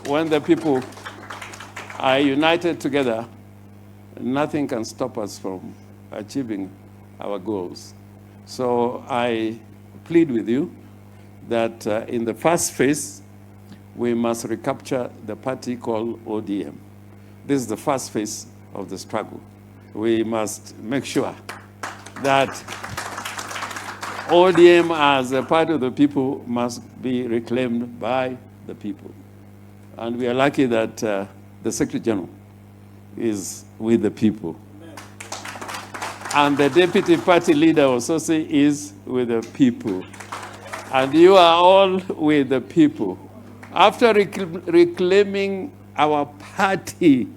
when the people are united together, nothing can stop us from achieving our goals. So I plead with you that in the first phase, we must recapture the party called ODM. This is the first phase of the struggle. We must make sure that ODM as a part of the people must be reclaimed by the people. And we are lucky that the Secretary General is with the people. And the Deputy Party Leader also is with the people. And you are all with the people. After reclaiming our party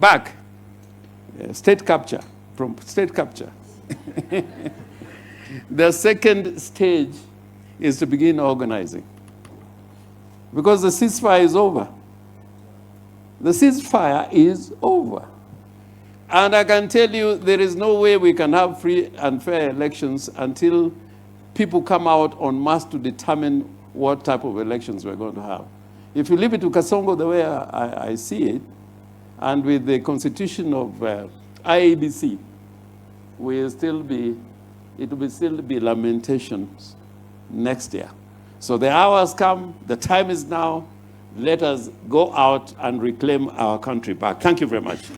back, state capture, from state capture, the second stage is to begin organizing. Because the ceasefire is over. The ceasefire is over. And I can tell you there is no way we can have free and fair elections until people come out en masse to determine what type of elections we're going to have. If you leave it to Kasongo the way I see it, and with the constitution of IEBC, it will still be lamentations next year. So the hour has come, the time is now. Let us go out and reclaim our country back. Thank you very much.